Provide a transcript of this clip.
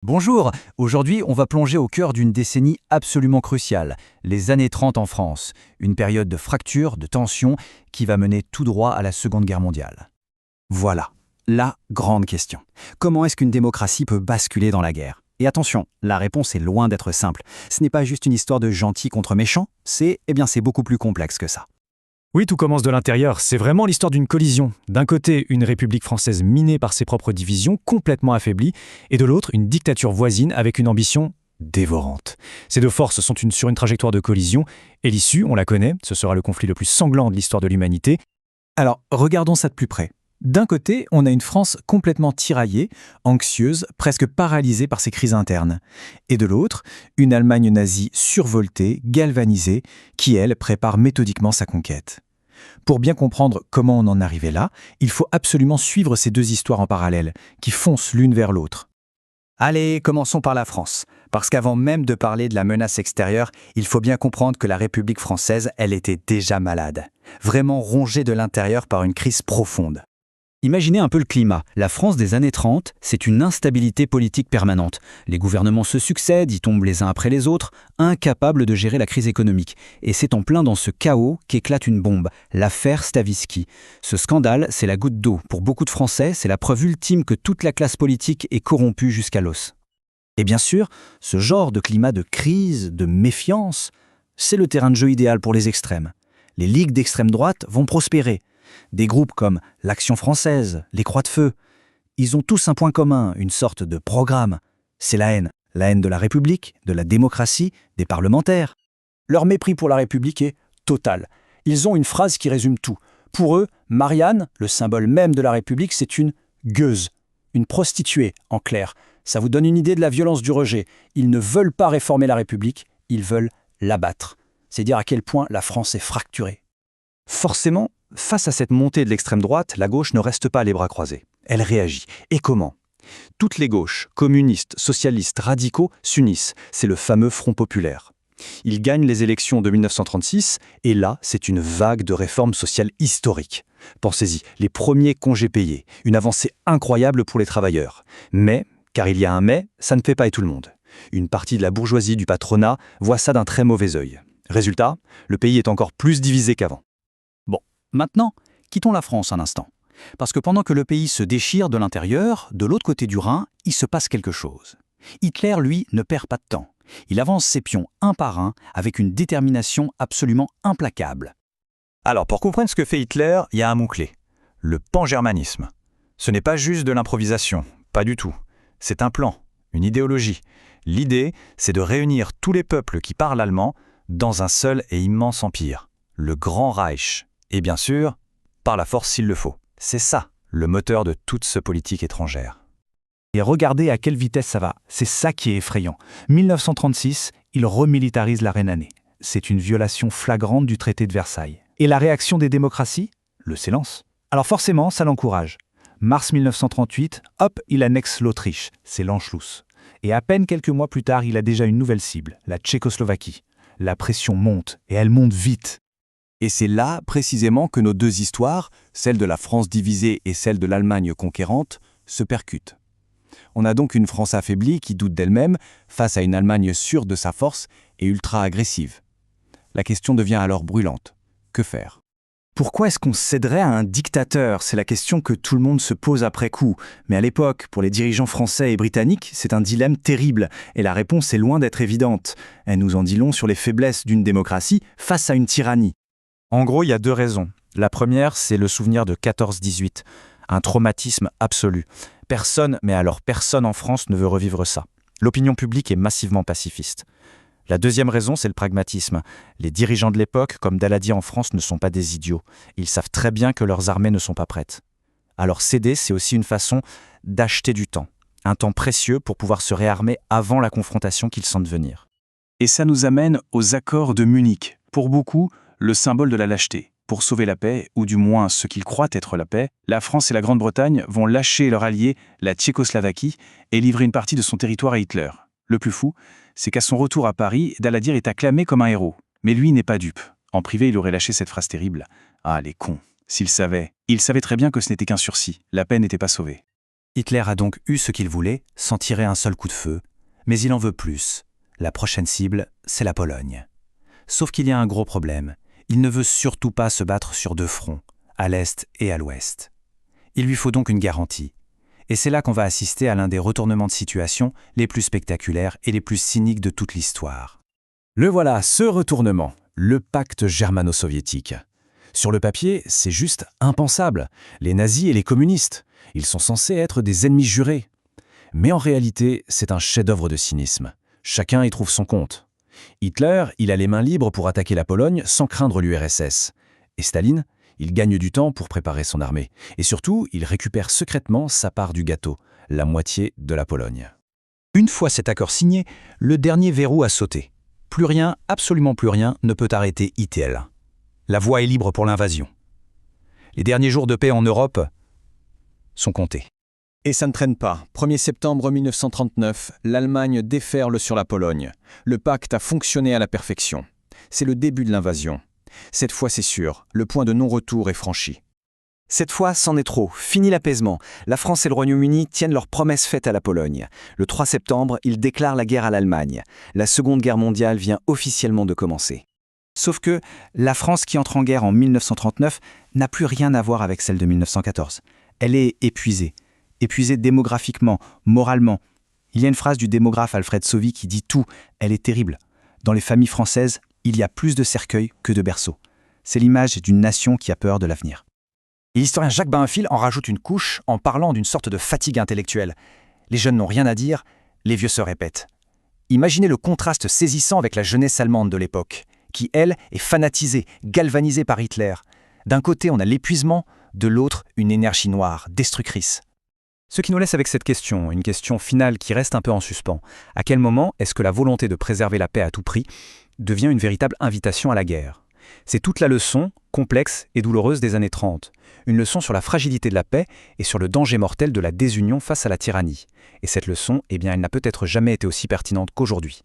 Bonjour, aujourd'hui on va plonger au cœur d'une décennie absolument cruciale, les années 30 en France, une période de fracture, de tension qui va mener tout droit à la Seconde Guerre mondiale. Voilà, la grande question. Comment est-ce qu'une démocratie peut basculer dans la guerre? Et attention, la réponse est loin d'être simple. Ce n'est pas juste une histoire de gentils contre méchants, c'est beaucoup plus complexe que ça. Oui, tout commence de l'intérieur. C'est vraiment l'histoire d'une collision. D'un côté, une République française minée par ses propres divisions, complètement affaiblie, et de l'autre, une dictature voisine avec une ambition dévorante. Ces deux forces sont sur une trajectoire de collision, et l'issue, on la connaît, ce sera le conflit le plus sanglant de l'histoire de l'humanité. Alors, regardons ça de plus près. D'un côté, on a une France complètement tiraillée, anxieuse, presque paralysée par ses crises internes. Et de l'autre, une Allemagne nazie survoltée, galvanisée, qui, elle, prépare méthodiquement sa conquête. Pour bien comprendre comment on en arrivait là, il faut absolument suivre ces deux histoires en parallèle, qui foncent l'une vers l'autre. Allez, commençons par la France. Parce qu'avant même de parler de la menace extérieure, il faut bien comprendre que la République française, elle était déjà malade. Vraiment rongée de l'intérieur par une crise profonde. Imaginez un peu le climat. La France des années 30, c'est une instabilité politique permanente. Les gouvernements se succèdent, ils tombent les uns après les autres, incapables de gérer la crise économique. Et c'est en plein dans ce chaos qu'éclate une bombe, l'affaire Stavisky. Ce scandale, c'est la goutte d'eau. Pour beaucoup de Français, c'est la preuve ultime que toute la classe politique est corrompue jusqu'à l'os. Et bien sûr, ce genre de climat de crise, de méfiance, c'est le terrain de jeu idéal pour les extrêmes. Les ligues d'extrême droite vont prospérer. Des groupes comme l'Action française, les Croix de Feu, ils ont tous un point commun, une sorte de programme. C'est la haine de la République, de la démocratie, des parlementaires. Leur mépris pour la République est total. Ils ont une phrase qui résume tout. Pour eux, Marianne, le symbole même de la République, c'est une gueuse, une prostituée, en clair. Ça vous donne une idée de la violence du rejet. Ils ne veulent pas réformer la République, ils veulent l'abattre. C'est dire à quel point la France est fracturée. Forcément, face à cette montée de l'extrême droite, la gauche ne reste pas les bras croisés. Elle réagit. Et comment? Toutes les gauches, communistes, socialistes, radicaux, s'unissent. C'est le fameux Front populaire. Ils gagnent les élections de 1936, et là, c'est une vague de réformes sociales historiques. Pensez-y, les premiers congés payés, une avancée incroyable pour les travailleurs. Mais, car il y a un mais, ça ne fait pas et tout le monde. Une partie de la bourgeoisie du patronat voit ça d'un très mauvais œil. Résultat, le pays est encore plus divisé qu'avant. Maintenant, quittons la France un instant. Parce que pendant que le pays se déchire de l'intérieur, de l'autre côté du Rhin, il se passe quelque chose. Hitler, lui, ne perd pas de temps. Il avance ses pions un par un avec une détermination absolument implacable. Alors, pour comprendre ce que fait Hitler, il y a un mot-clé. Le pangermanisme. Ce n'est pas juste de l'improvisation, pas du tout. C'est un plan, une idéologie. L'idée, c'est de réunir tous les peuples qui parlent allemand dans un seul et immense empire, le Grand Reich. Et bien sûr, par la force s'il le faut. C'est ça, le moteur de toute ce politique étrangère. Et regardez à quelle vitesse ça va. C'est ça qui est effrayant. 1936, il remilitarise la Rhénanie. C'est une violation flagrante du traité de Versailles. Et la réaction des démocraties? Le silence. Alors forcément, ça l'encourage. Mars 1938, hop, il annexe l'Autriche. C'est l'Anschluss. Et à peine quelques mois plus tard, il a déjà une nouvelle cible, la Tchécoslovaquie. La pression monte, et elle monte vite. Et c'est là, précisément, que nos deux histoires, celle de la France divisée et celle de l'Allemagne conquérante, se percutent. On a donc une France affaiblie qui doute d'elle-même face à une Allemagne sûre de sa force et ultra-agressive. La question devient alors brûlante. Que faire? Pourquoi est-ce qu'on céderait à un dictateur? C'est la question que tout le monde se pose après coup. Mais à l'époque, pour les dirigeants français et britanniques, c'est un dilemme terrible. Et la réponse est loin d'être évidente. Elle nous en dit long sur les faiblesses d'une démocratie face à une tyrannie. En gros, il y a deux raisons. La première, c'est le souvenir de 14-18, un traumatisme absolu. Personne, mais alors personne en France ne veut revivre ça. L'opinion publique est massivement pacifiste. La deuxième raison, c'est le pragmatisme. Les dirigeants de l'époque, comme Daladier en France, ne sont pas des idiots. Ils savent très bien que leurs armées ne sont pas prêtes. Alors céder, c'est aussi une façon d'acheter du temps. Un temps précieux pour pouvoir se réarmer avant la confrontation qu'ils sentent venir. Et ça nous amène aux accords de Munich. Pour beaucoup, le symbole de la lâcheté. Pour sauver la paix, ou du moins ce qu'ils croient être la paix, la France et la Grande-Bretagne vont lâcher leur allié, la Tchécoslovaquie, et livrer une partie de son territoire à Hitler. Le plus fou, c'est qu'à son retour à Paris, Daladier est acclamé comme un héros. Mais lui n'est pas dupe. En privé, il aurait lâché cette phrase terrible. Ah, les cons. S'il savait très bien que ce n'était qu'un sursis. La paix n'était pas sauvée. Hitler a donc eu ce qu'il voulait, sans tirer un seul coup de feu, mais il en veut plus. La prochaine cible, c'est la Pologne. Sauf qu'il y a un gros problème. Il ne veut surtout pas se battre sur deux fronts, à l'Est et à l'Ouest. Il lui faut donc une garantie. Et c'est là qu'on va assister à l'un des retournements de situation les plus spectaculaires et les plus cyniques de toute l'histoire. Le voilà, ce retournement, le pacte germano-soviétique. Sur le papier, c'est juste impensable. Les nazis et les communistes, ils sont censés être des ennemis jurés. Mais en réalité, c'est un chef-d'œuvre de cynisme. Chacun y trouve son compte. Hitler, il a les mains libres pour attaquer la Pologne sans craindre l'URSS. Et Staline, il gagne du temps pour préparer son armée. Et surtout, il récupère secrètement sa part du gâteau, la moitié de la Pologne. Une fois cet accord signé, le dernier verrou a sauté. Plus rien, absolument plus rien, ne peut arrêter Hitler. La voie est libre pour l'invasion. Les derniers jours de paix en Europe sont comptés. Et ça ne traîne pas. 1er septembre 1939, l'Allemagne déferle sur la Pologne. Le pacte a fonctionné à la perfection. C'est le début de l'invasion. Cette fois, c'est sûr, le point de non-retour est franchi. Cette fois, c'en est trop. Fini l'apaisement. La France et le Royaume-Uni tiennent leurs promesses faites à la Pologne. Le 3 septembre, ils déclarent la guerre à l'Allemagne. La Seconde Guerre mondiale vient officiellement de commencer. Sauf que la France qui entre en guerre en 1939 n'a plus rien à voir avec celle de 1914. Elle est épuisée. Épuisée démographiquement, moralement. Il y a une phrase du démographe Alfred Sauvy qui dit tout, elle est terrible. Dans les familles françaises, il y a plus de cercueils que de berceaux. C'est l'image d'une nation qui a peur de l'avenir. Et l'historien Jacques Bainfil en rajoute une couche en parlant d'une sorte de fatigue intellectuelle. Les jeunes n'ont rien à dire, les vieux se répètent. Imaginez le contraste saisissant avec la jeunesse allemande de l'époque, qui, elle, est fanatisée, galvanisée par Hitler. D'un côté, on a l'épuisement, de l'autre, une énergie noire, destructrice. Ce qui nous laisse avec cette question, une question finale qui reste un peu en suspens. À quel moment est-ce que la volonté de préserver la paix à tout prix devient une véritable invitation à la guerre ? C'est toute la leçon, complexe et douloureuse des années 30. Une leçon sur la fragilité de la paix et sur le danger mortel de la désunion face à la tyrannie. Et cette leçon, elle n'a peut-être jamais été aussi pertinente qu'aujourd'hui.